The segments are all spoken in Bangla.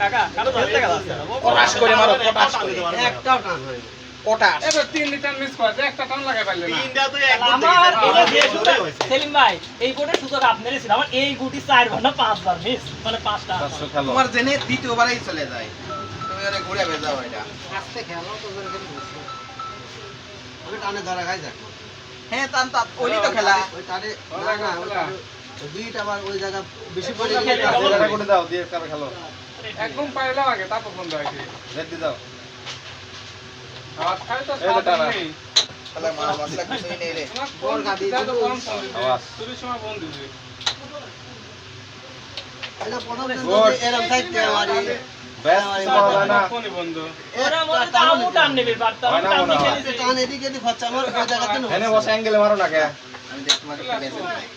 কাকা কালো ধরতে গেল পটাশ করে মারো পটাশ করে একটাও টান হয় না। পটাশ এবার 3 লিটার মিস করে একটা টান লাগাই পারলে না তিনটা তো একদম আমার এই যে দেখেছে, সুযোগ হয়েছে। সেলিম ভাই এই বোর্ডের সুযোগ আপনারই ছিল আমার এই গুটি 4 বার না 5 বার মিস মানে 5টা তোমার জেনে দ্বিতীয়বারই চলে যায় তুমি ওরে ঘুরে বেজাও এটা আস্তে খেলো তো করে খেলে বসে। আমি টানে ধরা খাই যাক। হ্যাঁ তান তা ওইটাই তো খেলা ওই টানে না না ওই টানে বিট আবার ওই জায়গা বেশি পড়ে খেলে গেলে ডবল কাছে করে দাও দিয়ে কার খেলো একদম পাইলাম আগে তারপর বন্ধ হয় কি রেড দি দাও আওয়াজ খাই তো এই তো টানা। নেই খেলা মারা মশলা কিছুই নেই রে তোমার বল গাদি তো দিবো। কম ফোন দিবে আওয়াজ। শুরুর সময় ফোন দিবে এটা প্রথম দিন Good. যদি এরকম থাকতে আমারই বেস্ট পাওয়া না ফোনই বন্ধ ওরা মনে তো আমু টান নেবে বাট তো হয় না টান মনে হয়। খেলেছে টান এদিকে এদিকে খরচা আমার ওই জায়গাতে না এনে বসে অ্যাঙ্গেলে মারো না কে আমি দেখ তোমাকে একটা বেসে দিই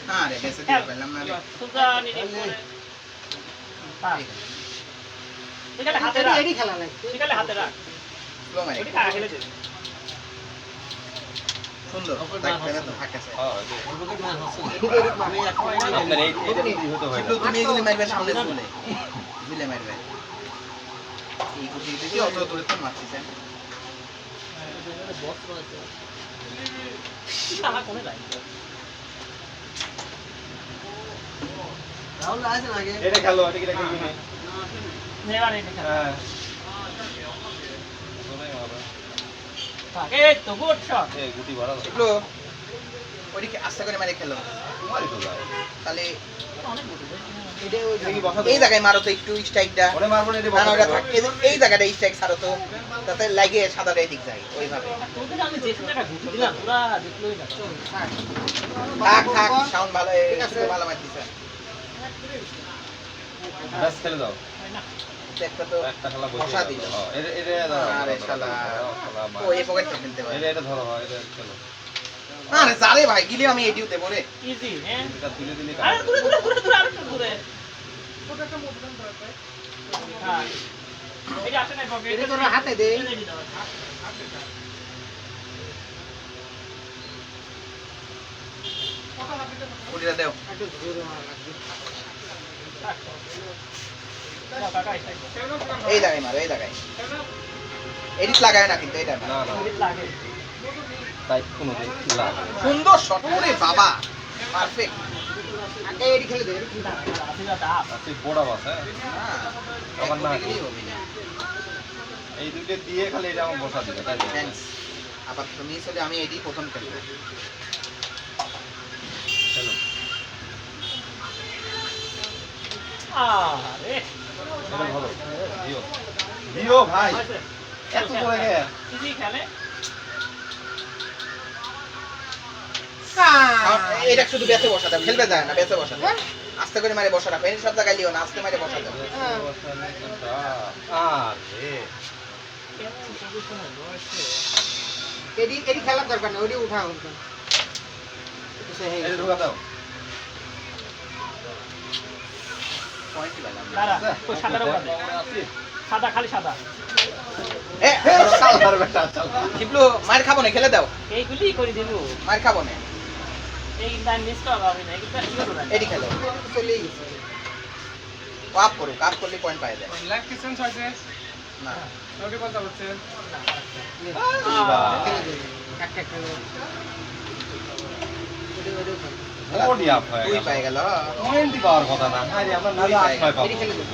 হ্যাঁ রে বেসে দিয়ে পেলাম না রে সুজানি করে হ্যাঁ এখানে হাতে রাখ এডি খেলা লাগে এখানে হাতে রাখ স্লো মারি ওটি কাকা খেলেছে সুন্দর দেখ খেলা তো থাকেছে হ্যাঁ এদিকে মার হচ্ছে আমি এখন আপনার এই এটা কি হতে হয় কিন্তু তুমি এগুলি মারবে সামনে চলে দিলে মারবে এই গুটি দিদি অত দূরে তো মারছিস টাকা কমে যায় রাহুল আছে না আগে এটা খেলো এটা কি রাখবি না নেবার এই দেখা হ্যাঁ এই তো গুড শট এই গুটি ভরা দাও এগুলো ওইদিকে আস্তে করে মারি খেলো মারি তো যায় তাহলে অনেক গুড এটা ওই এটা কি বসা এই জায়গায় মারো তো একটু স্ট্রাইকটা ওরে মারবো না এটা না না ওটা বসা থাক এই জায়গাটা স্ট্রাইক ছাড়ো তো তাতে লাগে সাদাটা এদিক যায় ওইভাবে তোদের আমি যে জায়গা ঘুরতে দিলাম পুরা দেখলোই না থাক থাক সাউন্ড ভালো শুধু ভালো মারতিছে ব্যাস খেলে দাও একটা তো একটা খেলা বসা দিল হ্যাঁ এটা এটা দাও আরে শালা ও এই পকেটে ফেলতে পারে এটা এটা ধরো হয় এটা খেলো আরে জারে ভাই গিলে আমি এডিও দেব রে ইজি হ্যাঁ এটা তুলে দিলে আরে দূরে দূরে দূরে দূরে আরেকটু দূরে হ্যাঁ এই যে আসে না পকেট এটা তোর হাতে দে ওটা দাও একটু জোরে মারা লাগবে কাকা এসে এই জায়গায় মারো এই জায়গায় এডিট লাগায় না কিন্তু এটা না না না লাগে তাই কোনো দিন লাগে সুন্দর শট ওরে বাবা পারফেক্ট আগে এডি খেলে দে আসিরা দাপ আচ্ছা বড় বাস হ্যাঁ হ্যাঁ আমার না। গেলেই হবে না এই দুটো দিয়ে খালি এটা আমার বসা দিবে তাই তো? থ্যাঙ্কস আপাতত মিস হলে আমি এডি প্রথম খেলবো চলো আরে এটা ভালো দিও দিও ভাই এত করে গে ইজি খেলে এটা শুধু বেঁচে বসা দাও খেলবে যায় না বেঁচে বসা দাও আস্তে করে মারে বসা রাখো এই সব জায়গায় লিও না আস্তে মারে বসা দাও আরে এডি এডি খেলার দরকার নেই ওডি উঠা হতো এটা ঢোকা দাও পয়েন্ট পেলাম দাঁড়া ওই সাদাটা উড়া দে সাদা খালি সাদা এ শালার বেটা চাল শিবলু মার খাবো না খেলে দাও এইগুলি করে দেব মার খাবো না এই লাইন মিস করা হবে না এইটা কি করব এডি খেলো চলেই গেছে আপ করুক আপ করলে পয়েন্ট পাই যায় লাইভ কি সেন্স হয়েছে না ওকে বলতে হচ্ছে খেলে দে একটা একটা ওডি ওডি ওডি আপ হয়ে দুই গেল পাই গেল পয়েন্ট পাওয়ার কথা না আরে আমরা না 8 9 পাবো এডি খেলে দে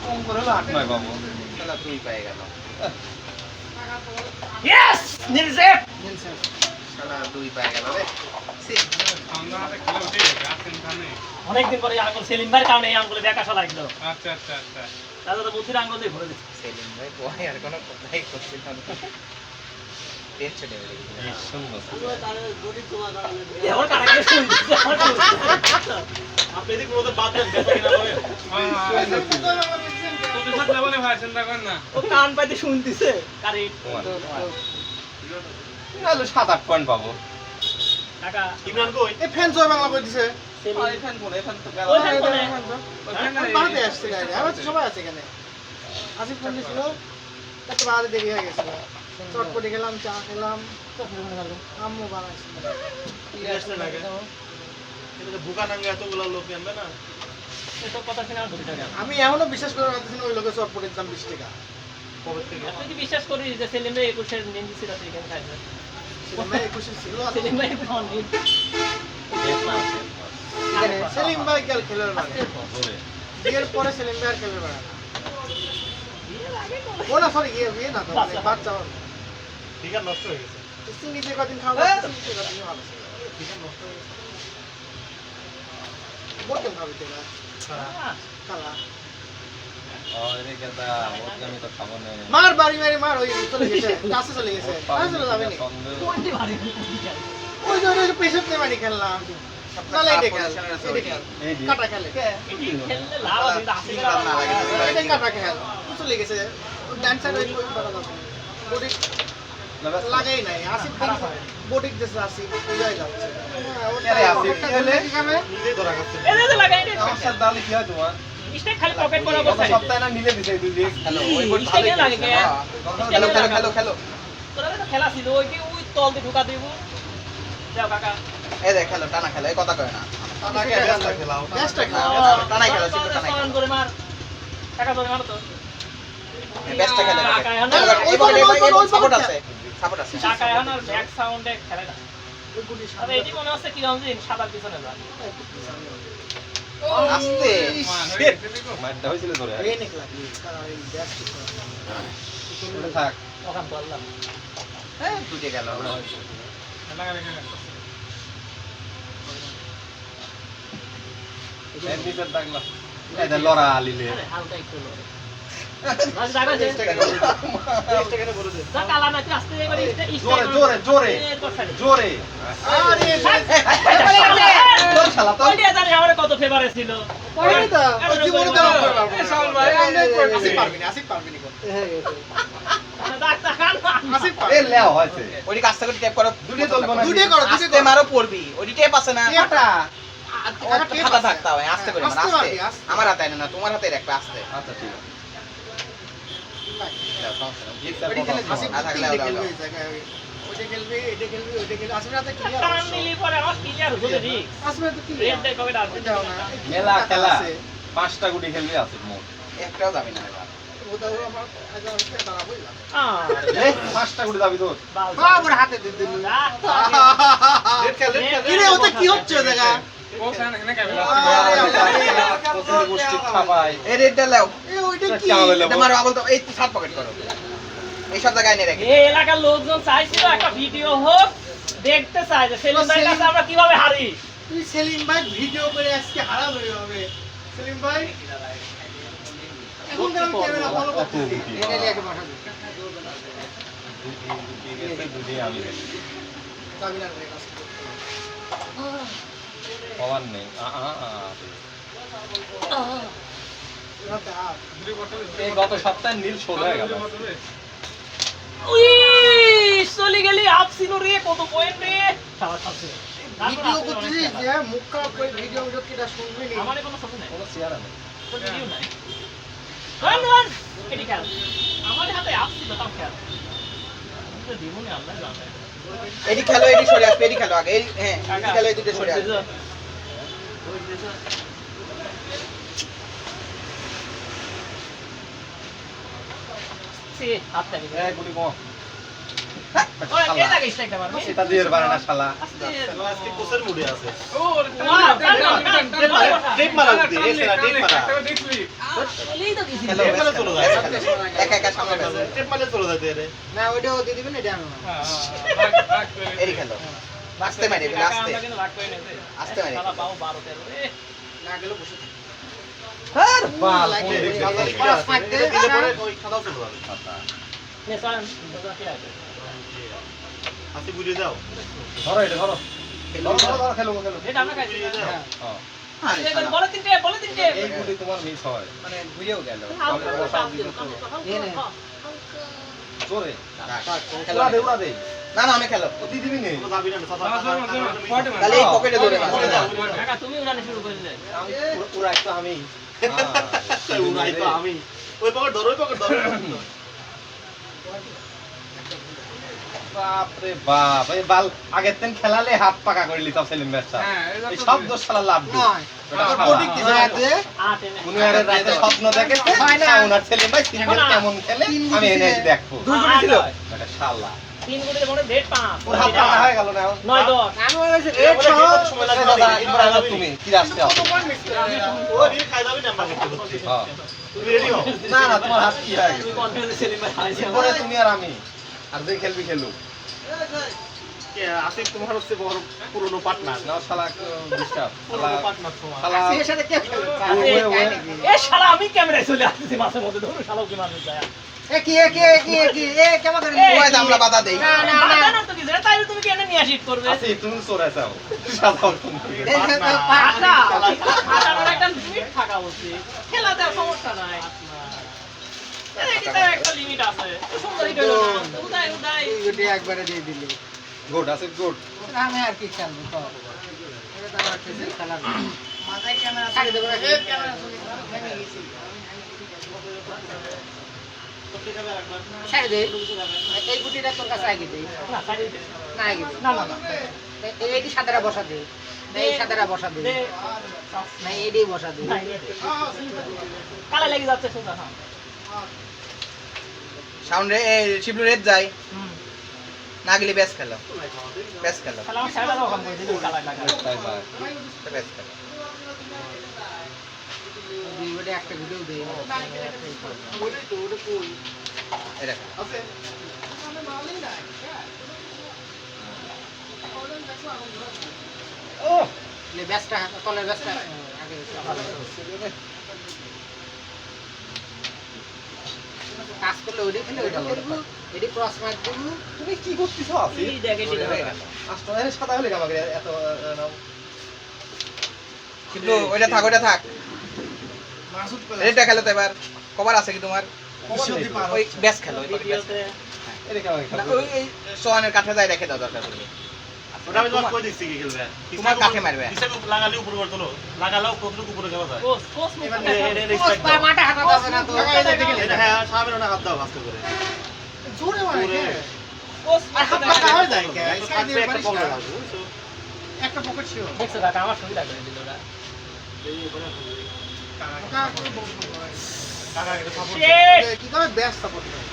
কম করে হলো 8 9 পাবো খেলা দুই পাই গেল ইয়েস নিলজেপ খেলা দুই পাই গেল রে আমরা হাতে খেলে উঠে গেছে আসেন খানে অনেকদিন পরে আঙ্গুল সেলিম ভাইয়ের কারণে এই আঙ্গুলে ব্যাকাশা লাগলো আচ্ছা আচ্ছা আচ্ছা দাদা তো বুদ্ধির আঙ্গুল দিয়ে ভরে দিচ্ছে সেলিম ভাই বয় আর কোনো কথাই করছিল না টেনশন হয়ে গেল এই সুন্দর তার গড়ি তোমার কারণে এবার কাটা গিয়ে শুনতেছে আমার আপনি এদিকে কোনো বাদ দেন বেটা কিনা বলেন তোদের সাথে লেভেলে ভাই চিন্তা কর না ও কান পাইতে শুনতেছে কারেক্ট তাহলে 7 8 পয়েন্ট পাবো কাকা ইমরান কই এই ফ্যান জয় বাংলা কই দিছে সেলিম এই ফ্যান কোন এই ফ্যান তো ওই ফ্যান কোনে? বাড়িতে আসছে গাড়ি আমার তো সবাই আছে এখানে আসিফ ফোন দিছিল একটু বাড়ি দেরি হয়ে গেছিল চটপটি খেলাম চা খেলাম আম্মু বানাইছিল বুকা নাঙ্গা এতগুলো লোক আনবে না এত কথা শুনে আমার গুটিটা গেল। আমি এখনো বিশ্বাস করতে পারতেছি না ওই লোকের চটপটির দাম 20 টাকা। তুই কি বিশ্বাস করিস যে সেলিম ভাই 21-এর নিন্দি ছিল এখানে খাইছে? সেলিম ভাই 21 ছিল আর সেলিম ভাই এখন অনেক সেলিম ভাই কাল খেলার মানে জোরে বিয়ের পরে সেলিম ভাই আর খেলার মানে ও না সরি বিয়ে না তো মানে বাচ্চা ঠিক আছে নষ্ট হয়ে গেছে সিঙ্গিতে কদিন খাওয়া সিঙ্গিতে কদিন ভালো ছিল ঠিক আছে নষ্ট হয়ে গেছে বলতে ভাবি তেলা কালা আরে কেদা ওকে আমি তো খাবো না মার বাড়ি মারি মার ওই চলে গেছে কাছে চলে গেছে কাছে চলে যাবে নি কোনটি ভারী ওই যে ওই পেছন দিয়ে মারি খেললাম তাহলে এটা খেল এই যে কাটা খেলে এটি খেললে লাভ আছে কিন্তু আসলে ঠিক না লাগে এটা কাটা খেল চলে গেছে ডান্সার ওই বডি লাগাই নাই আসিফ বডি দেশে আসিফ বুঝাই যাচ্ছে আরে আসিফ কি হলে? নিজেই ধরা গেছে এদের লাগাই রে আমার সাথে দালি কি হয় তোমার স্টেক খালি পকেট বরাবর গত সাইড সপ্তাহে না নিলে দিছে তুই দেখ খেলো ওই বোর্ড ইস্টেকে ভালোই লাগে কে? খেলো খেলো খেলো খেলো তোরা তো খেলা ছিল ওইটি ওই তল দিয়ে ঢুকা দিব যাও কাকা এই দেখ খেলো টানা খেলো এই কথা কয় না টানাকে ব্যস্ত খেলাও বেস্টটা খেল টানাই খেলো শুধু টানাই সাউন্ড করে মার কাকা ধরে মার তো বেস্টটা খেলো কাকা এখন এই সাপোর্ট আছে সাপোর্ট আছে কাকা এখন আর ব্যাক সাউন্ডে খেলে না ওই গুলি তবে এটি মনে হচ্ছে কি রঞ্জিন সাদার পিছনে যায় আস্তে মারটা হইছিল ধরে এই নিকলা কারণ এই বেস্ট ধরে থাক ওখান বললাম হ্যাঁ টুটে গেল এর নিচে থাকলা এই যে লড়া আলিলে আরে হালকা একটু লড়ে বাস জায়গা যে যা কালা না তুই আস্তে এবারে জোরে জোরে জোরে জোরে আরে তোর শালা তো ওইটা জানি আমার কত ফেভারে ছিল পড়েনি তো ওই জীবনে তো শাওন ভাই আসিফ পারবি না করতে ডাক্তার খান আসিফ এ পারবি লেও হইছে ওইটি কাছ থেকে ট্যাপ করো দুটো চলবো না দুটো করো আস্তে মারো পড়বি ওইটি ট্যাপ আছে না এটা হাতা থাকতে হয় আস্তে করে মানে আস্তে আস্তে মারবি, আস্তে। আমার হাতে না তোমার হাতে রাখবে আস্তে আচ্ছা ঠিক আছে দাও, সমস্যা নেই। জিতটা ওইটা খেলে আসিফ না থাকলে তিনটে দাও, খেলবে দাও। এই জায়গায় ওইটা খেলবে এটা খেলবে ওইটা খেলবে আসিফ রাতে ক্লিয়ার টান নিলি পরে আমার ক্লিয়ার হতে দি আসিফ রাতে রেড ক্লিয়ার দেখ কবে ডাল যাও না মেলা খেলা পাঁচটা গুটি খেলবি আছে মোট একটাও যাবি না এবার। ওটা আমার আজ আমি দাঁড়াবো এ পাঁচটা গুটি যাবি তোর বাবুর হাতে দিয়ে দিল কিরে ওটা কি হচ্ছে ওই জায়গা কোসান এখানে ক্যামেরা তোর গোষ্ঠী খাবাই এই রেডটা লাও এই ওইটা কি কেমন হলো? এটা মারো আবল তো এই সাত পকেট করো এই সব জায়গায় নিয়ে রাখি এই এলাকার লোকজন চাইছিল একটা ভিডিও হোক দেখতে চায় যে সেলিম ভাইয়ের কাছে আমরা কিভাবে হারি তুই সেলিম ভাই ভিডিও করে আজকে হারাবে হবে সেলিম ভাই এখন আমি ক্যামেরা ফলো করতেছি এনে লিয়ে পাঠাবো দুটি আমি দেখি যাবি না রে কাছে পাওয়ার নেই রাতে হাত এই গত সপ্তাহে নীল শোধ হয়ে গেল উই চলে গেলি আপ সিনো রে কত পয়েন্ট রে সারা খাচ্ছে ভিডিও করতেছিস যে মুখ খারাপ করে ভিডিও ভিডিও কিটা শুনবি নি আমারে কোনো শব্দ নাই কোনো চেয়ার নেই কোনো ভিডিও নাই রান রান এটি খেল আমাদের হাতে আপ ছিল তাও খেল তো দিবনি আল্লাহ জানে এডি খেলো এডি সরে আসবে এডি খেলো আগে এই হ্যাঁ এডি খেলো এই দুটো সরে আসবে সে হাত টানি এই গুটি কম ওই কে লাগে স্ট্রাইকটা মারবে এটা দিয়ে পারে না শালা আজকে কোসের মুডে আছে ট্রিপ মারা উঠি এই সেরা ট্রিপ মারা দেখলি চলেই তো কিছু খেলো খেলো চলো যায়। একা একা সামনে পেছে ট্রিপ মারলে চলে যেতে রে না ওইটাও দিয়ে দিবেন এটা আনো না এডি খেলো আস্তে মারি দিলে আস্তে কিন্তু ভাগ করে নেছে আস্তে মারি। শালা পাও 12 13 রে না গেলে বসে থাক হ্যাঁ বাল লাগে। কোন দিকে কালার গেছে? পাঁচ ফাঁক দে, দিলে পরে ওই খাদাও চলে যাবে আচ্ছা। নে সান তো কি আছে হাসি বুঝে যাও ধরো এটা ধরো ধরো ধরো ধরো খেলো খেলো এটা আমরা খাইছি বুঝে যাও হ্যাঁ। আরে শালা। বলে তিনটে এই গুটি তোমার মিস হয় মানে ঘুরেও গেল জোরে খেলো উড়া দে উড়া দে না না আমি খেলো ও দি দিবি নে কোনো যাবি না তাহলে এই পকেটে ধরে না কাকা তুমি উড়ানো শুরু করে দে আমি উড়া তো আমি উনাই তো আমি ওই পকেট ধরো ওই পকেট ধরো বাপরে বাপ, এই বাল আগের দিন খেলালে হাত পাকা করে লিতাম সেলিম ভাইয়া। এই সব দোষ শালা লাভ দিই। নয় বেটা শালা। প্রতীক দিছে রাতে মুনিয়ারের রাতে স্বপ্ন দেখেছে, হয় না। ওনার সেলিম ভাই সিঙ্গেল কেমন খেলে আমি এনে দেখবো। 2 কোটি ছিল বেটা শালা। 3 কোটিতে মনে ডেট 5 ওর হাত পাকা হয়ে গেল না এখন। 9 10 আমি বলেছি রেড সহ সময় লাগে দাদা, এবার আবার তুমি কি রাস্তে আছো? ও রিল খাই যাবে না আমরা করতে করতে হ্যাঁ। তুমি রেডি হও না না, তোমার হাত কি হয়ে গেছে? তুই কনফিডেন্স সেলিম ভাই হারাইছে পরে তুমি আর আমি আর যে খেলবি খেলুক। কে আসিফ তোমার হচ্ছে বড় পুরনো পার্টনার নাও শালা ডিস্টার্ব শালা পুরনো পার্টনার তোমার শালা এর সাথে কে খেলবে এ শালা আমি ক্যামেরায় চলে আসছি মাঝে মধ্যে ধরো শালা কি মানুষ যায় এ কি কেমন করে ওই যে আমরা বাধা দেই না না না বাধা না তো কি তাই তুমি কি এনে নিয়ে আসিট করবে আসি তুমি চলে যাও সাজাও তুমি। আটা আটার একটা লিমিট থাকা উচিত খেলাতে সমস্যা নাই এটা একটা লিমিট আছে সুন্দরই গেল না উদয় উদয় গুটি একবারে দিয়ে দিলি গুড আছে গুড। আমি আর কি খেলবো তো এটা তো আমার কিছু খেলা না মাথায় ক্যামেরা ছাড়ি দেবো নাকি ছাড়ি দে এই গুটিটা তোর কাছে আগে দে না সাইড দিতে না আগে দে না না না এইটি সাদারা বসা দে এই সাদারা বসা দে না এইটি বসা দে কালা লেগে যাচ্ছে সোজা হ্যাঁ সাউন্ড রে শিবলু রেড যায় হুম না গেলে ব্যাস খেলো ব্যাস খেলো তাহলে আমার সাইডে রকম করে দিল কালা লাগা বাই বাই। ব্যাস খেলো দুই গুটি একটা গুটিও দে এটা খেলো। ও লে ব্যাসটা তলের ব্যাসটা আগে কাজ করলে ওইটাই খেলে ওইটা করবো এটি ক্রস মার দিব তুমি কি করতেছো আসি? এই দেখে ঠিক হয়ে আছে গেল। আষ্টমের সাদা হলে আমাকে এত নাও। শিবলু ওইটা থাক ওইটা থাক মাসুদ রেডটা খেলো তো এবার কভার আছে কি তোমার ওই ব্যাস খেলো ওই ব্যাস ভিডিওতে এটা কেমন না, খেলো? ওই সোয়ানের কাঠে যায় রেখে দাও দরকার পড়লে ওটা আমি তোমার কই দিচ্ছি কি খেলবে তোমার কাঠে মারবে। কিসে লাগালে উপরে করে তোলো লাগালেও কতটুকু উপরে খেলা যায় কোস কোস এবার কোস পা মাথা হাতা যাবে না তো এটা হ্যাঁ সামনে ওটা হাত দাও আস্তে করে জোরে মারে জোরে। কোস আর হাত পাকা হয়ে যায় কে থাকবে একটা কম লাগবে বুঝছো একটা পকেট ছিল দেখছো কাকা আমার সুবিধা করে দিল ওরা কাকা এটা সাপোর্ট শিট কি করে ব্যাস সাপোর্ট করে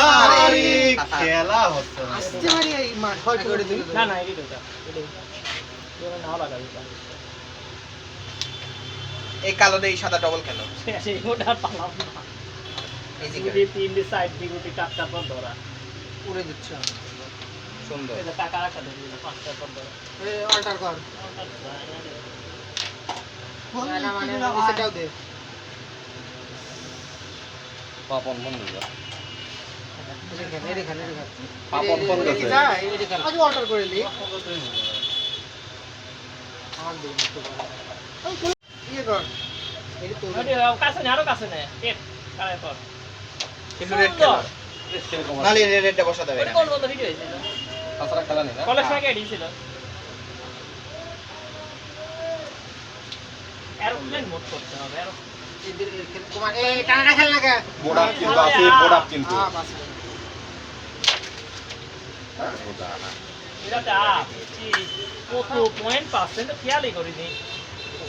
আরে খেলা হচ্ছে না। আস্তে মারি এই মার হয় করে দিল না না এডি ওটা এডি এবার নাও লাগা দিতা এই কালো দিয়ে সাদা ডবল খেলো সেই ওটা পালাম না এই যে গুটি তিন দি সাইড দি গুটি চারটা পর ধরা উড়ে দিচ্ছ সুন্দর এই যে টাকা রাখা দিল পাঁচটা পর ধরা অল্টার কর না মানে নিচেটাও দে পাপন বন্ধ কর। এখানে পাপন বন্ধ কি আছে। যায় আগে অল্টার করে লি আমার দিন তো ইয়ে কর এই তো ওটি কাছে না আরো কাছে না পেট কারে পর শিবলু রেড খেলো সেরকম নালে রেডটা বসা দেবে ওটি না কোন বন্ধ ভিডিও হয়েছিল তাছাড়া খেলা নেই না? কলেজ থেকে এডি ছিল এরোপ্লেন মোড করতে হবে তোমার এই টানাটা খেল না কে বোর্ড আপ কিন্তু আছে, বোর্ড আপ কিন্তু। বাস এটা আপ কত পয়েন্ট পাচ্ছেন তো খেয়ালই করিনি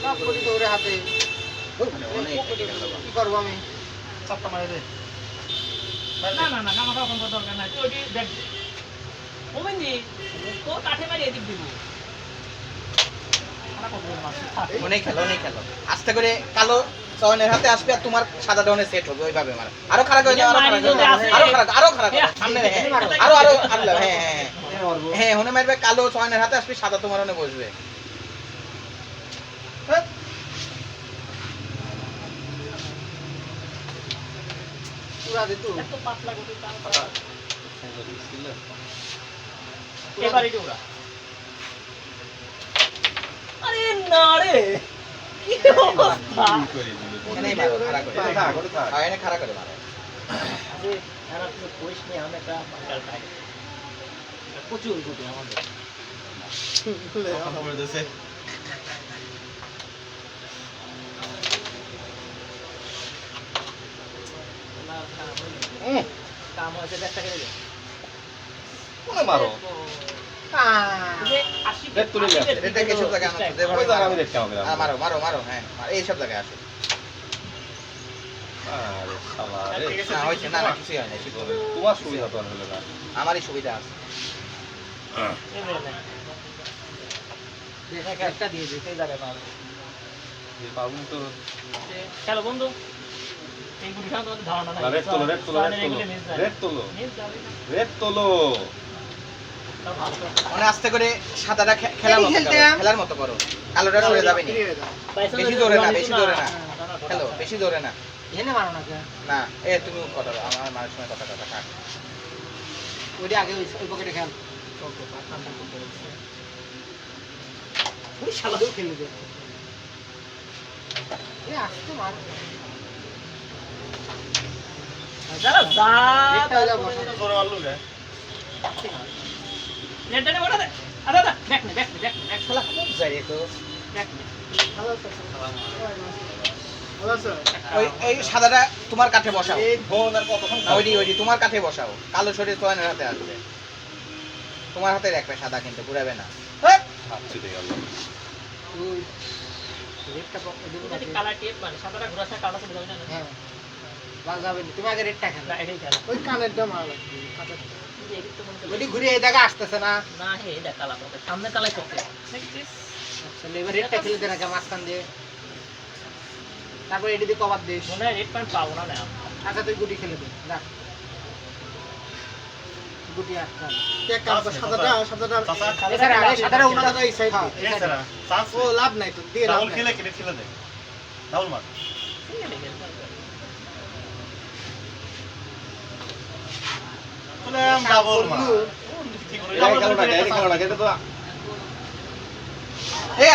সব কোটি তো ওরে হাতে অনেক খেলো। কি করব আমি চাপটা মারে দে না না না আমার তখন তো দরকার নাই তুই ওটি দেখ ওমেন্দি তোর কাঠে মারি এদিক দিব খারাপ হবে মাছ অনেক খেলো আস্তে করে কালো সোয়ানের হাতে আসবে আর তোমার সাদা ডনে সেট হবে ওইভাবে মারো আরো খারাপ হয়ে যাও আরো খারাপ সামনে রে, হ্যাঁ আরো আরো হ্যাঁ হ্যাঁ হ্যাঁ হনে মারবে কালো সোয়ানের হাতে আসবে সাদা তোমার হনে বসবে পুরা দে তুই এত পাতলা গতি তার এবারে ওরা আরে না রে কি অবস্থা কি করে দিল? এখানেই মারো খারাপ করে ওটা থাক, ওটা থাক। হ্যাঁ এনে খারাপ করে মারো আরে এরা তো কইস নি আমি একটা বাঙ্গাল পাই প্রচুর গতি আমাদের করে দিছে দাম হয়েছে 1 টাকা দিয়ে কোনে মারো যে 80 রেট তুলে নিয়ে আসে। রেটটা কি সব জায়গায় আমার ওই জায়গা আমি রেট কেমন মারো মারো মারো হ্যাঁ এই সব জায়গায় আসো আরে শালা রে ঠিক আছে, না হয়েছে না না কিছুই হয় না তোমার সুবিধা তো আর হলো না আমারই সুবিধা আছে একটা দিয়ে দিই সেই জায়গায় পাবে এই পাবুন তো চলো বন্ধু এই গুটি খাওয়া তোমাদের ধারণা নাই রেট তোলো রেট তোলো রেট তোলো রেট তোলো মানে আস্তে করে সাদাটা খেলার মতো করো কালোটা সরে যাবে না বেশি জোরে না বেশি জোরে না খেলো বেশি জোরে না এনে মারো না না এ তুমি কথা বলো, আমার মায়ের সময় কথা কথা কাট ওইটা আগে ওই পকেটে খেল ওই শালাও খেলে দে এ আসতে মার যারা দা এটা যা বসে জোরে মারলো রে নেটটা বড় দে আদা আদা দেখ না খেলা খুব যাই তো দেখ না ভালো আছে ভালো আছে ওই সাদাটা তোমার কাঠে বসাও এই ফোন আর কতক্ষণ না, ওইটি তোমার কাঠে বসাও কালো শরীর তোয়ানের হাতে আসবে তোমার হাতে রাখবে সাদা কিন্তু ঘুরাবে না হাতছি দিয়ে গেল ওই রেটটা পকেটে এটা কি কালার টেপ মানে সাদাটা ঘোরাছে কালো চলে যাবে না হ্যাঁ বাজাবে তুমি আগে রেটটা খেল না এটাই খেলা ওই কানেরটা মার লাগবে এদিক তো মনে ওইটি ঘুরে এই জায়গা আসতেছে না না হে এটা কালা পথে সামনে কালাই পথে দেখছিস আচ্ছা এবার রেটটা খেলে দে না মাঝখান দিয়ে তারপর এটি দিয়ে কভার দিস মনে হয় রেড পয়েন্ট পাবো না না আচ্ছা তুই গুটি খেলে দে রাখ গুটি আটকা এক কাজ করো, সাদাটা এছাড়া আগে সাদাটা উনাটা এই সাইড এই সারা চান্স ও লাভ নাই তো দিয়ে লাভ ডাবল নাই খেলে কেটে খেলে দে ডাবল মার চলে ডাবল মার ঠিক করে এই কালো না এই কালো না এটা তো এ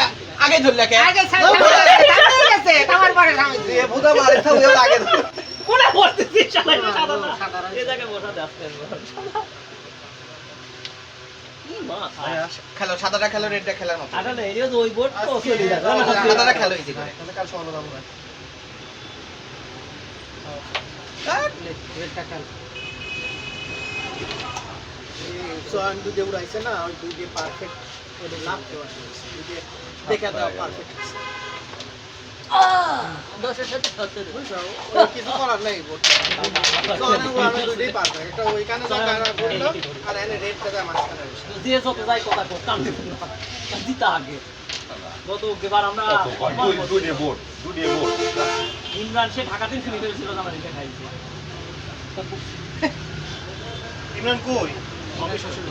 আগে ধরলে কে আগে সাইড গেছে আমার পরে সামনে এ বুদা মারে তো ওই আগে ধরো। কোনে পড়তেছিস শালা এটা সাদা না সাদা না। এই জায়গায় বসা দে আস্তে কি মাছ খেলো সাদাটা খেলো রেডটা খেলার মতো আসলে এই যে ওই বোর্ড তো চলে যাবে সাদাটা খেলো ইজি করে কাল সকালে যাবো রেটটা খেল সোয়ান দুধে উড়াইছে না ওই দুধে পারফেক্ট ওই লাভ দেওয়া দুধে দেখা দেওয়া পারফেক্ট দশের সাথে ধরতে দে ওই কিছু করার নাই বোর্ডটা সোয়ান উড়ানো দুধেই পারফেক্ট এটা ওইখানে যা কারা করলো আর এনে রেটটা দেয় মাঝখানে যে যত যাই কথা করতাম দিতা আগে গত এবার আমরা দুই বোর্ড ইমরান সে ঢাকাতে শুনে ফেলেছিল আমার এটা খাইছে ইমরান কই আমি শ্বশুর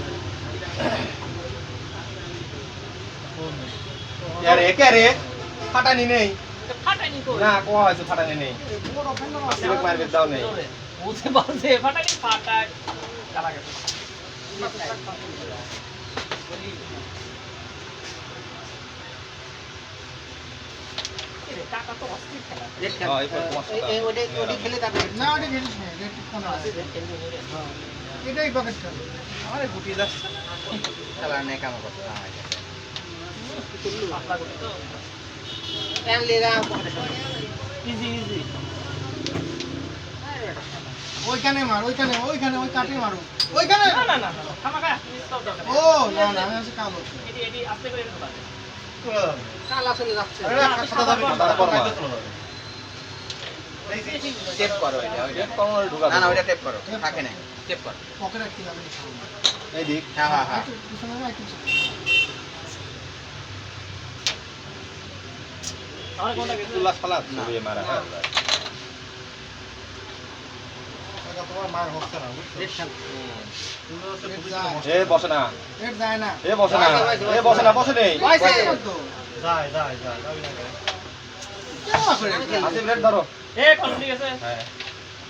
यार একে রে ফাটানি নেই ফাটানি কই না কোয়া হয়েছে ফাটানি নেই বড় অফেন্ডার আছে সিলেক্ট মারবে দাও নেই বুঝতে পারছে ফাটানি ফাটাক কালা গেছে টাকা তো অস্থির খেলা রেট খেল হ্যাঁ, এরপর তোমার সাথে এই ওডি খেলে তারপর না ওডি খেলিস না রেট কোন আছে এটাই পকেট খেল আমারে গুটি যাচ্ছে খেলা নেই কাম করতে আমার পাতলা করে তো এন লেগা পকেটে খেল ইজি ইজি ওইখানে মার ওইখানে ওইখানে ওই কাটে মারো ওইখানে না না না খামাকা স্টপ দরকার ও না না আমি আছে কালো এটি এটি আস্তে করে ঢোকা চলে যাবে কালা চলে যাচ্ছে আরে সাদা দাবি তারপর মার। চলে যাবে টেপ করো এটা ওইটা কোন ঢুকা না না ওইটা টেপ করো থাকে না টেপ করো পকেটে কি যাবে এই দিক হ্যাঁ হ্যাঁ হ্যাঁ পিছনে না একটু আমার কোনটা গেছে তুলা শালা ছবি মারা হ্যাঁ তোমার মার হচ্ছে না বুঝছো রেট খেল এ বসে না রেট যায় না এ বসে না এ বসে না বসে নেই পয়সা তো যায় দাবি না করে কেমন করে আসিফ রেট ধরো এ কোন ঠিক আছে হ্যাঁ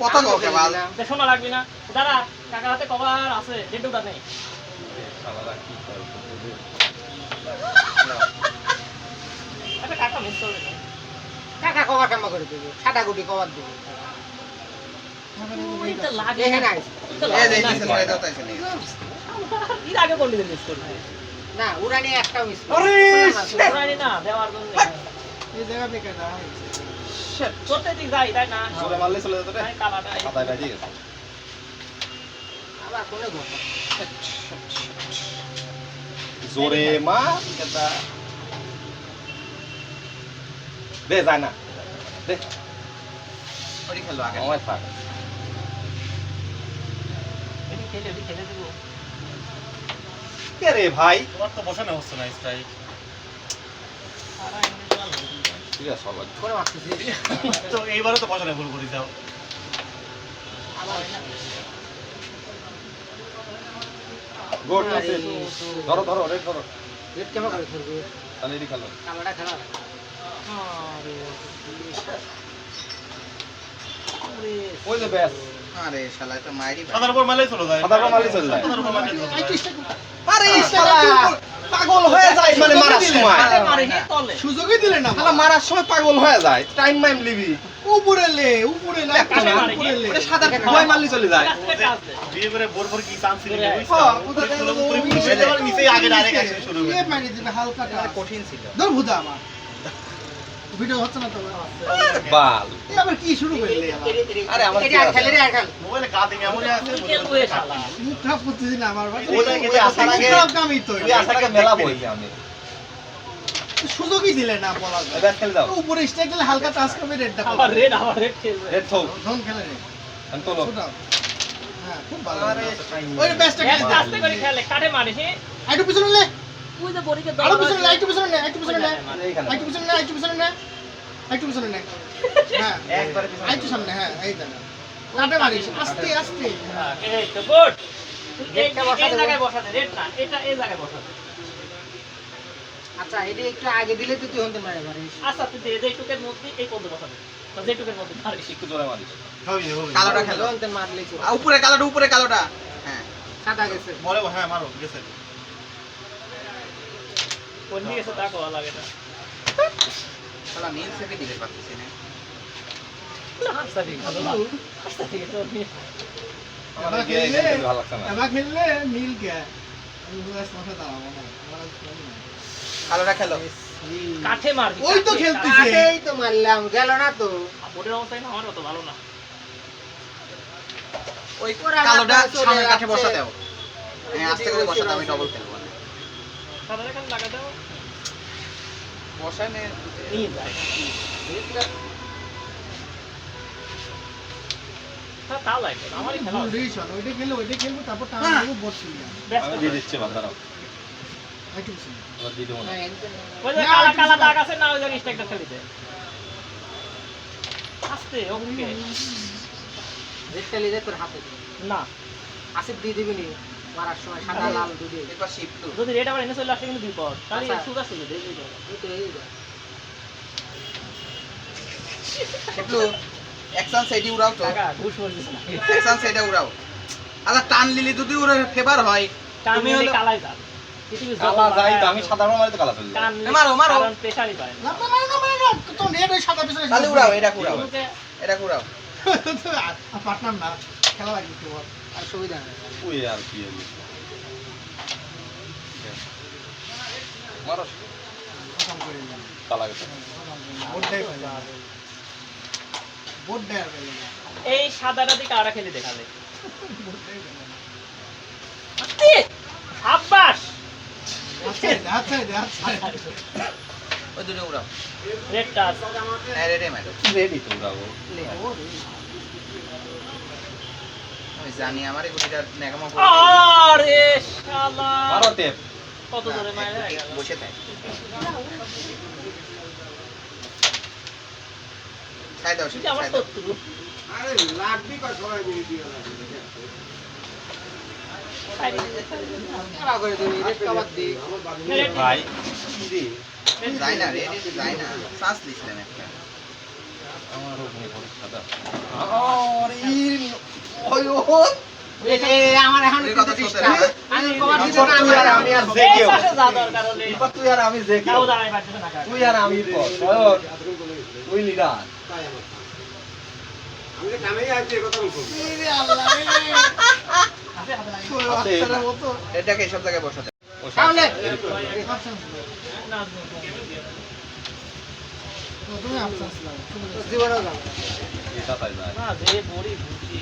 কত গো কেবল তে শোনা লাগবে না দাদা কাকার হাতে কভার আছে ডেটুটা নেই শালারা কি করে একটা কাকা মিস করবে না টাকা কভার কাম করে দেবে সাদা গুটি কভার দেবে ওইটা লাগে দেখে না নাই এই যে নিচে পড়ে দাও তাই চলে এর আগে কোন দিন মিস করবে না উড়ানি একটা মিস পুরানি না দেওয়ার জন্য এই জায়গা থেকে দাও প্রত্যেক দিক যাই তাই না জোরে মারলে চলে যেত রে তাই কালাটা খাতায় বাজি গেছে জোরে মা এটা দে যায় না দে ওই খেলো আগে আমার থাক এটি খেলে দেবো কে রে ভাই তোমার তো বসানো হচ্ছে না স্ট্রাইক ঠিক আছে সবাই তো এইবারও তো বসানো ভুল করে দাও গুড ধরো ধরো রেড ধরো তাহলে এটি খেলো ওই যে ব্যাস আরে শালা এটা মাইরি ভাই সাদার উপর মারলেই চলে যায় সাদার উপর মারলেই চলে যায়। সাদার উপর মারলেই চলে যায়। একটু স্টেক আরে শালা পাগল হয়ে যায় মানে মারার সময় আরে মারে হে তলে সুযোগই দিলে না শালা মারার সময় পাগল হয়ে যায় টাইম মাইম লিবি উপরে লে কাছে মারে, উপরে লে ওটা সাদা ভয় মারলি চলে যায় বিয়ে করে বোর বোর কি চান্স ছিল হ্যাঁ, কোথা থেকে বুঝছো উপরে মিশে যাওয়ার নিচেই আগে ডাইরেক্ট অ্যাকশন শুরু করে এ মারি দিবে হালকা এটা কঠিন ছিল ধর ভুদা আমার ভিডিও হচ্ছে না তো বাল এই আবার কি শুরু করলে আরে আমার কি আছে? মোবাইলে কাতে মেমোরি আছে খেলবো এ শালা মুখ খারাপ করতেছি না আমার ভাই ওই যে আসার আগে- কামই তো তুই আসার আগে মেলা বইছি আমি সুযোগই দিলে না বলা যায় ব্যাস খেলে দাও উপরে স্টেক দিলে হালকা টাচ করবে রেডটা আবার রেড খেলবে রেড থো ধন খেলে রে আমি তোলো ছোটাও হ্যাঁ খুব ভালো আরে ওই বেস্টটা এক আস্তে করে খেলে কাটে মারে হে একটু পিছনে লে ওই যে বড়িকে আরো পিছনে লে একটু পিছনে নে একটু পিছনে নে এইখানে একটু পিছনে নে একটু পিছনে নে একটু পিছনে নে হ্যাঁ একবারে পিছনে একটু সামনে হ্যাঁ এই জায়গা কাটে মারিস আস্তে আস্তে এই তো গুড এই জায়গায় বসাতে রেড না এটা এই জায়গায় বসাতে আচ্ছা এটা একটু আগে দিলে তো তুই হতে পারে পারিস আচ্ছা তুই যে টুকের মধ্যে এই পর্যন্ত বসাতে বা যে টুকের মধ্যে মারিস একটু জোরে মারিস হবে হবে কালোটা খেলো হতে মারলেই তো উপরে কালোটা হ্যাঁ সাদা গেছে বলে হ্যাঁ মারো গেছে কোন দিকে এসে তা কোয়া লাগে না শালা নীল সেভি দিতে পারতেছি না আচ্ছা ঠিক আছে আচ্ছা ঠিক আছে আমার গিয়ে খেলতে ভালো লাগছে না এবার খেললে নীল কে আমি বুঝাস মাথা দাঁড়াবো না কালোটা খেলো কাঠে মারবি ওই তো খেলতেছে এই তো মারলাম গেল না তো বোর্ডের অবস্থায় না আমার অত ভালো না ওই ওরা কালোটা মাথা চলে সামনের কাঠে যাচ্ছে। বসাতে হবে হ্যাঁ আস্তে করে বসাতে আমি ডবল খেলবো না সাদা রেখা লাগা দাও বসায় নে নিয়ে যায় তা লাগবে না, আমারই খেলা হচ্ছে। রিশন ওইটা খেলবো তারপর টান দেবো বট তুলবো ব্যস্ত আমি দিয়ে দিচ্ছি বান্দারাও একটু পিছনে এবার দিয়ে দেবো না ওই যে কালা কালা দাগ আছে না ওই জায়গায় স্ট্রাইকটা খেলিতে আস্তে ওকে রেডটা লিদে তোর হাতে না আসিফ দিয়ে দিবি নি মারার সময় সাদা লাল দুটো এবার শিফট টু যদি রেড আবার এনে চলে আসে কিন্তু বিপদ তাহলে আচ্ছা। সুদা সুদা দেই দেই এই তো এই যা। একটু অ্যাকশন সাইডে উড়াও তো টাকা ঘুষ করছিস না অ্যাকশন সাইডে উড়াও আচ্ছা টান লিলি যদি ওর ফেভার হয় টান তুমি নিলে হলো- কালাই যা পৃথিবীর যত কালা যাই তো মারা আমি সাধারণ মারি তো কালা চলে যায় টান নিলে মারো, মারো। কারণ প্রেসারই পায় না। না তো রেড ওই সাদা পিছনে তাহলে উড়াও এটা উড়াও ওকে এটা উড়াও পার্টনার না খেলা লাগবে একটু বল আর সুবিধা নেই ওই আর কি হলো মারো খতম করে দিলাম কালা গেছে বোট দেয় বোট দেয় ফেলে এই সাদাটা দিকে আড়া খেলে দেখালে বোট দেয় ফেলে আস্তে সাব্বাস আচ্ছা ওই দুটো উড়াও রেড টাচ হ্যাঁ রেডে মারো রেডি তো যাবো আমি জানি আমার এই গুটিটা নেকামো আরে শালা মারো টেপ কত জোরে মারে বসে থাকে সাইড দাও তুই আমার সাইড দাও শত্রু খেলা করে দিবি রেড কভার দি ভাই দি যাই না রে যাই না শ্বাস দিছিলেন একটা আমার ওখানে বড় সাদা আরে ওই এই আমার এখন এই কিন্তু কথা ডিস্টার্ব সত্যি না। আমি কভার দিতে না তুই আর আমি আর যে এই কেউ পাশে যা দরকার হলে তুই আর আমি যে কেউ কেউ দাঁড়ায় পারছে না কাকা তুই আর আমি তুই লিডার এটাকে এসব জায়গায় বসাতে তাহলে না তুমি আফসোস লাগে জীবনও যাবে এটা তাই যায় না যে বড়ি বুঝি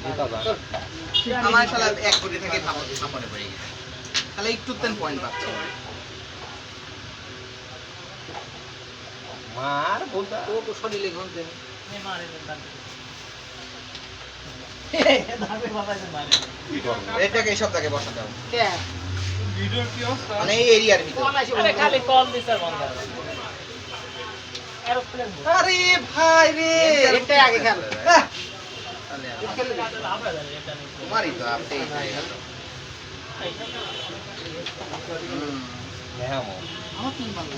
এটা যায় আমার শালা এক কোটি থেকে সাপোর্টে পড়ে গেছে তাহলে একটু তেন পয়েন্ট পাচ্ছে মার বোঝা ও তো শরীরে ঘন্টে কি করবো এটাকে এই সপ্তাহে বসা দাও কে ভিডিওর কি অবস্থা? মানে এই এরিয়ার ভিতর কোন আসে আরে খালি কল দিছে বন্ধ এরোপ্লেন আরে ভাই রে এটা আগে খেল তোমারই তো আপনি হ্যাঁ মো আমার তিন ভালো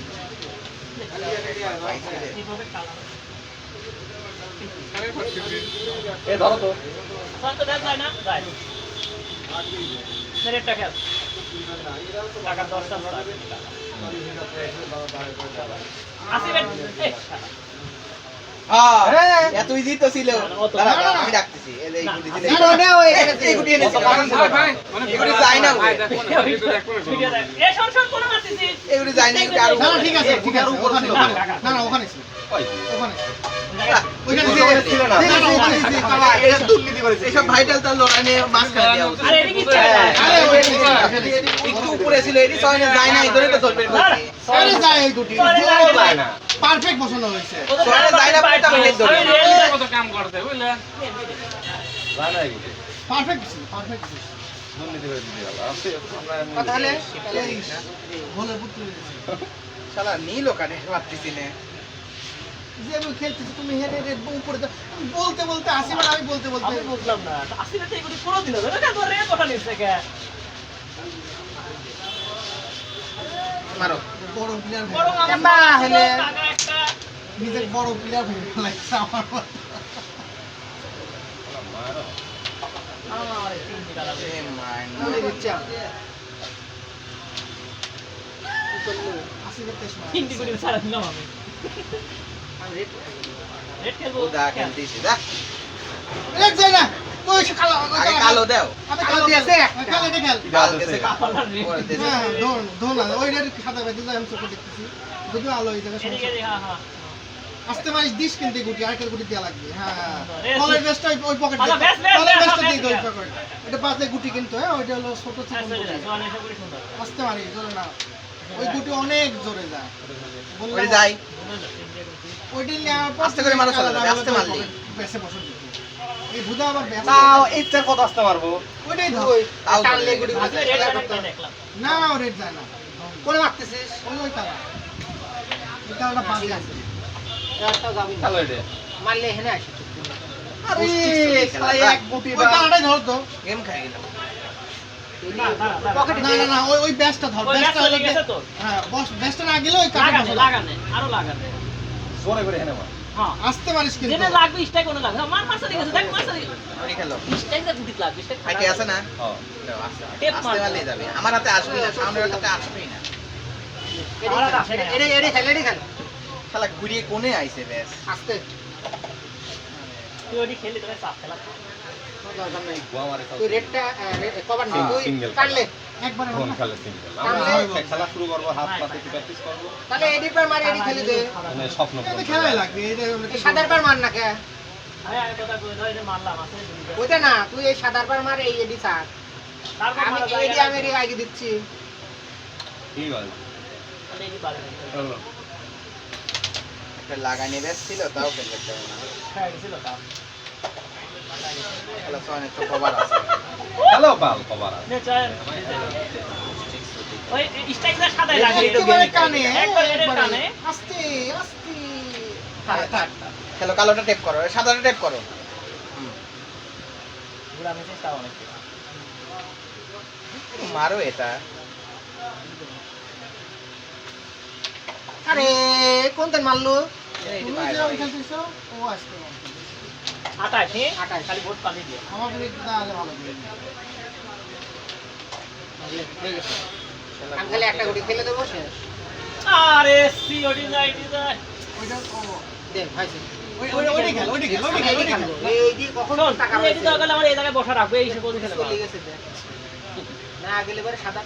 এ ধরো তো শান্ত দেন যায় না যায় রেটটা খেল টাকা 10 টাকা আসিবেন এই এত ইজি তো ছিল দাঁড়া, আমি ডাকতেছি এই গুটি দিলে না, না, ওই এখানে এই গুটি এনেছি কত কারণ ছিল? ভাই, মানে এগুলি যায় না ভাই, ওরে। দেখো না, ভিডিও দেখো না, ভিডিও দেখ এ শোন শোন কোন মারতেছি এই গুটি যায় না এগুটি আরো না না ঠিক আছে ঠিক আছে উপর ওখানে ছিল। না না ওখানে ছিল ওই ওখানে ছিল। না, ওইখানে ওখানে ছিল ছিল না। না, না, ওখানে ছিল। এটা দুর্নীতি করেছে এইসব ভাইটাল তার লড়াই নিয়ে মাঝখানে দেওয়া উচিত। আরে এদিকে ইচ্ছা আরে ওখানে ছিল, ওখানে ছিল। একটু উপরে ছিল এটি সয়নে যায় না এই ধরে তো ধরবে বলছি আরে যায় এই গুটি যায় না পারফেক্ট বসানো হয়েছে সয়নে যায় না বলে তো আমি ধরবে আমি রিয়েলিটির মতো কাম করতে, বুঝলেন? যায় না এগুলো পারফেক্ট ছিল পারফেক্ট ছিল দুর্নীতি করে দিতে গেল আমরা কথা হলে বলে পুত্র শালা নীল ওখানে মারতেছি না যে আমি খেলতেছি তুমি হেরে হেরে উপরে দাও। বলতে বলতে আসি মানে আমি বলতে বলতে আমি বুঝলাম না আসলে তো এগুলি পুরো দিল না কেন রে কথা নিচ্ছে কে মারো বড় প্লেয়ার বড় কেমবা হলে? টাকা একটা নিজের বড় প্লেয়ার ভেবে লাগছে আমার মতো। আমার তিন টাকা এ মাইন্ড মনে দিচ্ছে আসি করতে সময় তিনটি করে ছাড়া দিলাম আমি আমি রেড রেড খেলবো ও দা খেলতেছি দা এক যায় না তুই কালো আগে কালো দাও আমি কালো কালো দিয়েছে দিয়েছে একটা। কালো দেখে খেল কাল দেশে ওরে দেশে হ্যাঁ ধন ধন না ওই রেড খাতা বেঁধে যায় আমি চোখে দেখতেছি যদি আলো এই জায়গায় এদিকে সমস্যা হ্যাঁ হ্যাঁ আসতে মারিস দিস কিন্তু এই গুটি আরেকটা গুটি দেওয়া লাগবে হ্যাঁ রে, কলের বেস্টটা ওই পকেট আচ্ছা, বেশ, বেশ, কলের বেশ, বেস্টটা বেশ, দিয়ে ওই বেশ। পকেট এটা পাতলে গুটি কিন্তু হ্যাঁ ওইটা হলো ছোট চিকন গুটি জোয়ান এসে করে সুন্দর আসতে মারি জোরে না ওই গুটি অনেক জোরে যায় বললাম, ওরে যাই ওইটা নেওয়ার পর আস্তে করে মারা চলে যাবে, আস্তে মারলি। বেসে বসে দিত এই ভুদা আবার বেসে তাও ইচ্ছা কত আসতে পারবো ওইটাই ধর তাও টানলে ধরে। গুটি আজকে বাজে রেড খেলা কার্ড করতে দেখলাম না ও রেড যায় না কোনে মারতেছিস ওই কালা এই কালাটা বাদ ঠিক আছে আছে একটা যাবি না ভালো এটা মারলে এখানে আসি আরে শালা এক গুটি ওই কালাটাই ধর তো গেম খাই গেলাম না না না পকেটে না না না ওই ওই ব্যাসটা ধর ওই ব্যাসটা ব্যাস হলো চলে গেছে তো হ্যাঁ বস ব্যাসটা না গেলে ওই কাটা লাগানে বসে লাগানে আরো লাগানে জোরে করে হেনে মার হ্যাঁ আসতে পারিস কিন্তু যেটা লাগবে স্ট্রাইক কোনে লাগবে মার মারছে দিকে দেখ মারছে দিকে ওরে খেলো স্ট্রাইক না গুটি লাগবে স্ট্রাইক হাইটে আছে না হ্যাঁ দাও, আস্তে টেপ আস্তে মারো। মারলে যাবে আমার হাতে আসবে না সামনের হাতে আসবেই না এডি এডি খেল এডি খেল শালা ঘুরিয়ে কোণে আইছে ব্যাস আস্তে তুই ওটি খেলি তোকে চাপ খেলা কোনো দরকার নেই গোয়া মারে তুই রেডটা কভার নে তুই Single কাটলে একবারে ফোন খেলে সিঙ্গেল আমরা একটা খেলা শুরু করবো হাত পাতে একটু প্র্যাকটিস করবো তাহলে এডি পার মার এডি খেলে দে মানে স্বপ্ন এটা খেলাই লাগবে এটা এই সাদার পার মার না কে আমি আগে কথা কই ধরে যে মারলাম আছে ওইটা না তুই এই সাদার পার মার এই এডি ছাড় তারপর আমি মারা এডি আমি এডি আগে দিচ্ছি ঠিক আছে আমি এই পারে একটা লাগানি ব্যাস ছিল তাও খেলতে পারবে না হ্যাঁ গেছিল তা খেলা সয়নে তো কভার আছে হ্যালো বাল কভার নে চায় ওই স্ট্রাইক না সাদাই লাগে একেবারে কানে একবার এর কানে আস্তে আস্তে খেলো কালোটা টেপ করো সাদাটা টেপ করো পুরা মেসেজ তাও অনেক মারো এটা আরে কোন তেন মারলো তুমি যেরকম খেলতেছো ও আসতে আটাই নে আটাই। খালি ভোট পানি দিয়ে আমাকে তাহলে ভালো করে আমি খালি একটা গুটি খেলে দেবো শেষ আরে সিওডি যাই যায় ওইটা ও দে ভাইছে ওইটা খেল ওইটা খেল ওইটা খেল এডি ওইটা খেল খেলবো এই এডি কখনো শোন টাকা তুই এটি তো গেলে আমার এই জায়গায় বসা রাখবে এই সে কোন খেলে চলে গেছে দে না গেলে পরে সাদা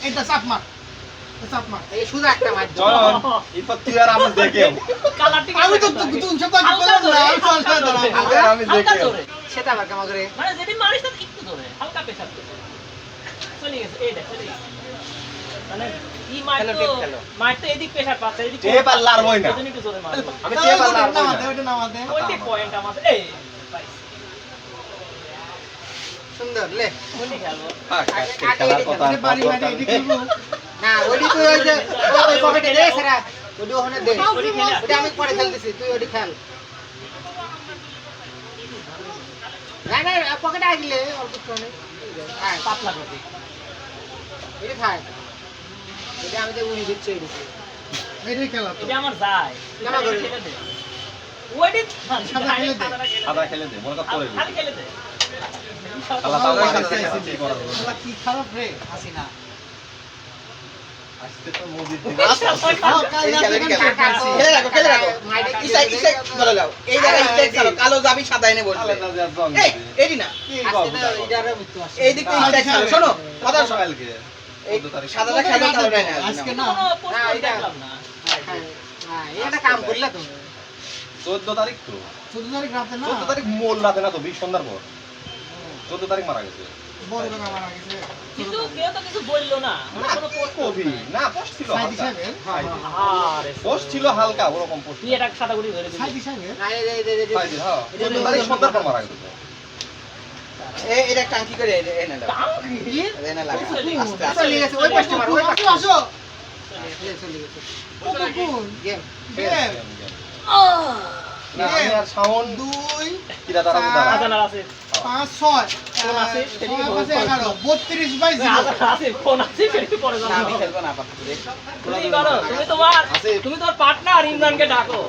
এটা চাপ মার চাপ মার এই শুধু একটা মার চয়ন এরপর তুই আর আমি দেখেও কালারটি আমি তো তুমি সব কাজ করলাম না আমি চল চল দাঁড়া আমি দেখেও সেটা আবার কেমন করে মানে যেদিন মারিস তার একটু ধরে হালকা প্রেসার চলে গেছে এই দেখ চলে গেছে মানে কি খেলো, মারতো টেপ খেলো। মারতো এদিক প্রেসার পাচ্ছে এদিক টেপ আর লাড়বই না। এদিন একটু জোরে মারবো আমি টেপ আর লাড়বই না। নামাতে ওইটা নামাতে ওইটি পয়েন্ট আমাদের এই পাইছি সুন্দর লে ওইটি খেলবো থাক, আগে- আজকে আগে খেলার এদিকে কথা এটা বাড়ি বাড়ি এদিকে খেলবো না ওইটি তুই ওই যে ওই পকেটে দে সেরা ওইটি ওখানে দে ওইটি খেলে ওইটা আমি পরে খেলতেছি তুই ওইটি খেল না না পকেটে আগলে অল্প একটু হ্যাঁ পাতলা করে এটা খায় এটা আমি তো উনি দিচ্ছি এদিকে এইটাই খেলা তো এটা আমার যায় কেমন করে? খেলে দে ওইটি সাদা খেলে দে। সাদা খেলে দে, মনে কর পরে খালি খেলে দে খেলা তাও সাদা সাদা খেলে খেলে কি করার দরকার? খেলা কি খারাপ রে আসি না আজকে তো মসজিদ দিন। কাল এই রাতে খেলো, কেন খেলো। খেলে রাখো, খেলে রাখো। মাইরে কি ইসাই, ইসাই, ধরে লাও। এই জায়গায় ইসাই খেলো, কালো যাবি, সাদা এনে বসবে। আলাদা যে একদম এই, এডি না। কি আজকে বাবু তো দাও? এটারে মৃত্যু আসছে এই দিক থেকে ইসাই খেলো, শোনো, কথা শোনো। সকালকে এই 14 তারিখ। সাদাটা খেলো, কালোটা এনে আসবে আজকে না। না কোনো পোস্ট না, করে এটা- দেখলাম না হ্যাঁ এটা কাম করলে তো 14 তারিখ তো। 14 তারিখ রাতে না 14 তারিখ মোল রাতে না তো 20 সন্ধ্যার পর। 14 তারিখ মারা গেছে। বড় কথা মারা গেছে কিন্তু কেউ তো কিছু বললো না মানে কোনো পোস্ট কবি না পোস্ট ছিল সাইদি হালকা। সাহেবের আরে পোস্ট ছিল হালকা ওরকম পোস্ট। তুই এটা সাদা গুড়ি ধরে দিবি সাইদি সাহেবের না এই সাইদি হ্যাঁ 14 তারিখ সন্ধ্যার পর মারা গেছে। এটা টাঙ্কি করে এনে দাও। টাঙ্কি এনে লাগা। আস্তে, আস্তে। চলে গেছে ওই পাশে মার ওই পাশে আসো আসো চলে গেছে কতক্ষণ গেম গেম না আমি আর শাওন 2 কিরা তারা দাঁড়া। আজানার আছে 5 6 ফোন আছে, সেদিকে 6 বল, 11 32 বাই 0 আজানার আছে ফোন আছে সেটা পরে না, জানাবো আমি খেলবো না আপাতত। তুমি করো তুমি তোমার আছে। তুমি তোমার পার্টনার ইমরানকে ডাকো